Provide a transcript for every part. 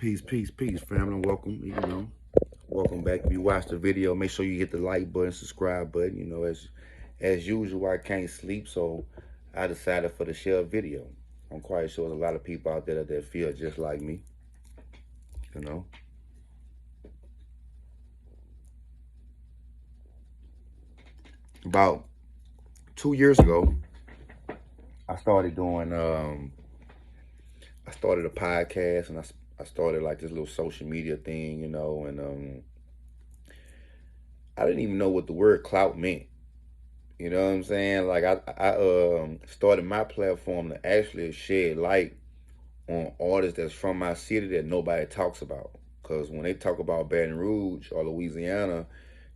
Peace, family. Welcome. Welcome back. If you watch the video, make sure you hit the like button, subscribe button. As usual, I can't sleep, so I decided for the share video. I'm quite sure there's a lot of people out there that feel just like me. You know, about 2 years ago, I started doing. I started a podcast, and I started like this little social media thing. And I didn't even know what the word clout meant. You know what I'm saying? Like I started my platform to actually shed light on artists that's from my city that nobody talks about. Cause when they talk about Baton Rouge or Louisiana,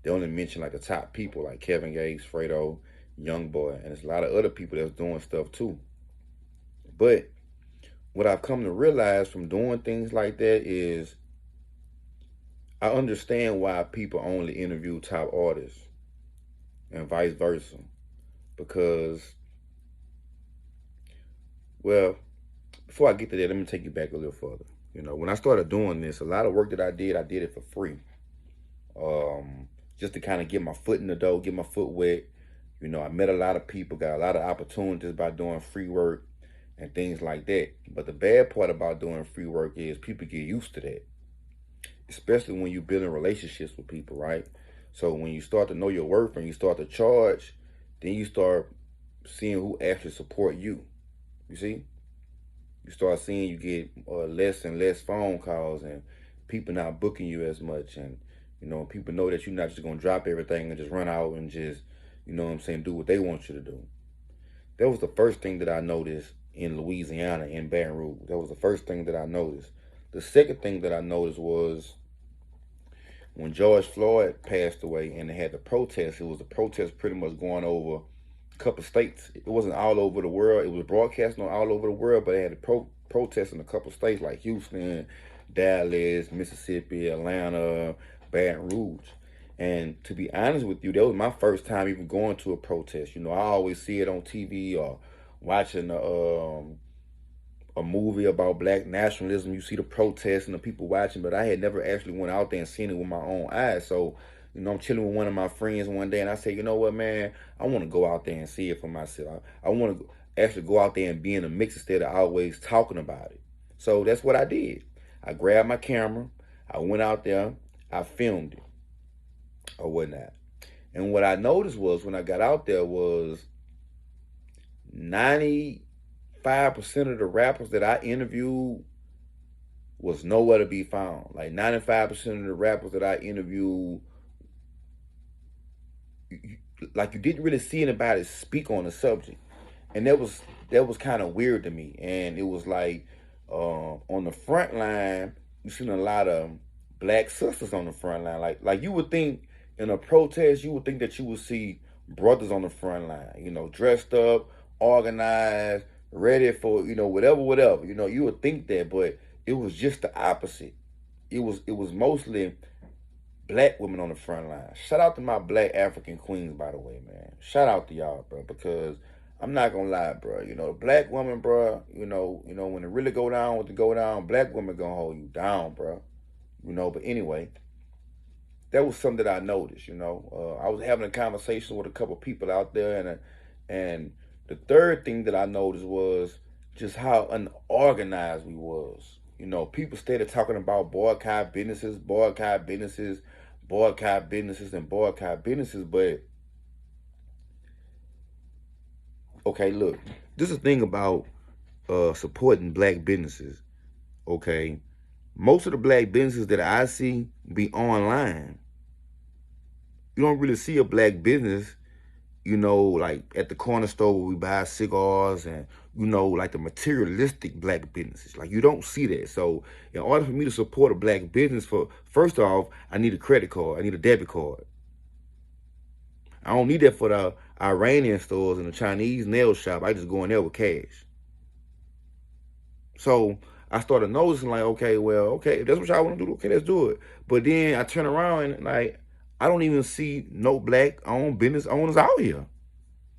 they only mention like the top people like Kevin Gates, Fredo, Young Boy, and there's a lot of other people that's doing stuff too. But what I've come to realize from doing things like that is I understand why people only interview top artists and vice versa. Because, well, before I get to that, let me take you back a little further. When I started doing this, a lot of work that I did it for free. Just to kind of get my foot in the door, get my foot wet. I met a lot of people, got a lot of opportunities by doing free work and things like that. But the bad part about doing free work is people get used to that, especially when you're building relationships with people, right? So when you start to know your worth and you start to charge, then you start seeing who actually support you. You see? You start seeing you get less and less phone calls and people not booking you as much. And, people know that you're not just going to drop everything and just run out and just, do what they want you to do. That was the first thing that I noticed in Louisiana, in Baton Rouge. That was the first thing that I noticed. The second thing that I noticed was when George Floyd passed away and they had the protest. It was a protest pretty much going over a couple states. It wasn't all over the world. It was broadcasting on all over the world, but they had a protest in a couple states like Houston, Dallas, Mississippi, Atlanta, Baton Rouge. And to be honest with you, that was my first time even going to a protest. I always see it on TV or watching a movie about black nationalism. You see the protests and the people watching, but I had never actually went out there and seen it with my own eyes. So, I'm chilling with one of my friends one day and I said, you know what, man, I want to go out there and see it for myself. I want to actually go out there and be in the mix instead of always talking about it. So that's what I did. I grabbed my camera, I went out there, I filmed it or whatnot. And what I noticed was when I got out there was 95% of the rappers that I interviewed was nowhere to be found. Like 95% of the rappers that I interviewed, like you didn't really see anybody speak on the subject. And that was kind of weird to me. And it was like on the front line, you seen a lot of black sisters on the front line. Like you would think in a protest, you would think that you would see brothers on the front line, dressed up, organized, ready for, whatever. You would think that, but it was just the opposite. It was mostly black women on the front line. Shout out to my black African queens, by the way, man. Shout out to y'all, bro, because I'm not gonna lie, bro. Black woman, bro. When it really go down, what to go down, black women gonna hold you down, bro. But anyway, that was something that I noticed. I was having a conversation with a couple people out there, and the third thing that I noticed was just how unorganized we was. People started talking about boycott businesses, and boycott businesses. But okay, look, this is the thing about supporting black businesses. Okay, most of the black businesses that I see be online. You don't really see a black business, like at the corner store where we buy cigars and, like the materialistic black businesses. Like you don't see that. So in order for me to support a black business, first off, I need a credit card. I need a debit card. I don't need that for the Iranian stores and the Chinese nail shop. I just go in there with cash. So I started noticing like, okay, if that's what y'all want to do, okay, let's do it. But then I turn around and like, I don't even see no black-owned business owners out here.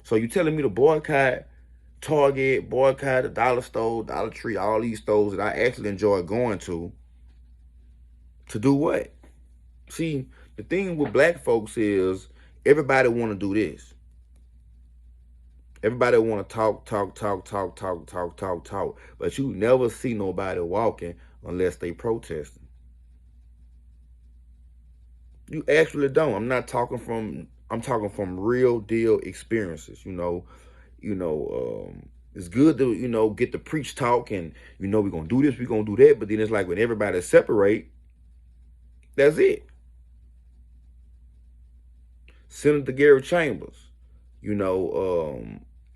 So you telling me to boycott Target, boycott the Dollar Store, Dollar Tree, all these stores that I actually enjoy going to, To do what? See, the thing with black folks is everybody want to do this. Everybody want to talk, but you never see nobody walking unless they protesting. You actually don't. I'm talking from real deal experiences. It's good to get the preach talk and we're gonna do this, we're gonna do that, but then it's like when everybody separate, that's it. Senator Gary Chambers,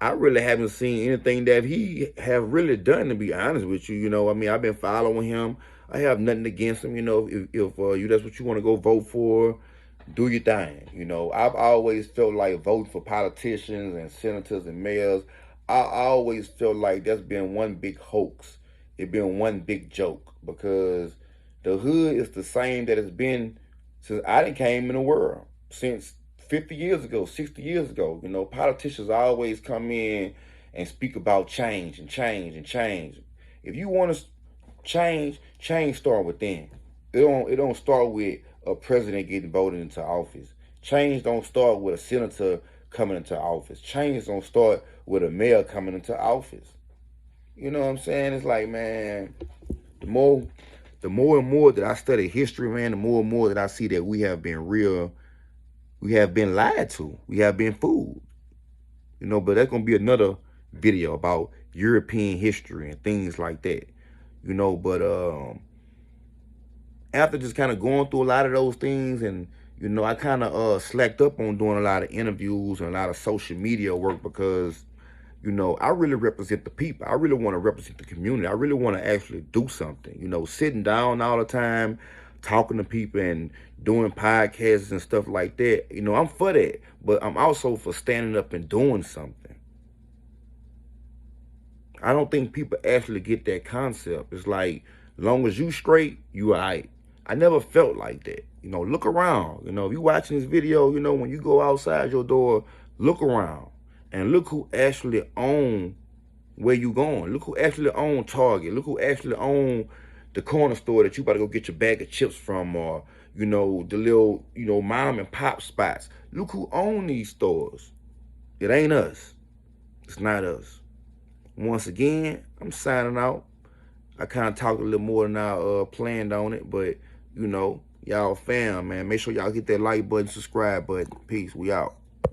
I really haven't seen anything that he have really done, to be honest with you. I mean, I've been following him. I have nothing against him. If you that's what you want to go vote for, do your thing. I've always felt like voting for politicians and senators and mayors. I always felt like that's been one big hoax. It been one big joke because the hood is the same that it's been since I done came in the world, since 50 years ago, 60 years ago. Politicians always come in and speak about change and change and change. If you want to change start within. It don't start with a president getting voted into office. Change don't start with a senator coming into office. Change don't start with a mayor coming into office. You know what I'm saying? It's like, man, the more and more that I study history, man, the more and more that I see that we have been lied to. We have been fooled. But that's gonna be another video about European history and things like that. But after just kind of going through a lot of those things, and I kind of slacked up on doing a lot of interviews and a lot of social media work because I really represent the people. I really want to represent the community. I really want to actually do something. Sitting down all the time, talking to people and doing podcasts and stuff like that. I'm for that, but I'm also for standing up and doing something. I don't think people actually get that concept. It's like, long as you straight, you all right. I never felt like that. Look around. If you watching this video, when you go outside your door, look around and look who actually own where you going. Look who actually own Target. Look who actually own the corner store that you about to go get your bag of chips from, or the little mom and pop spots. Look who own these stores. It ain't us. It's not us. Once again, I'm signing out. I kind of talked a little more than I planned on it, but y'all fam, man. Make sure y'all hit that like button, subscribe button. Peace. We out.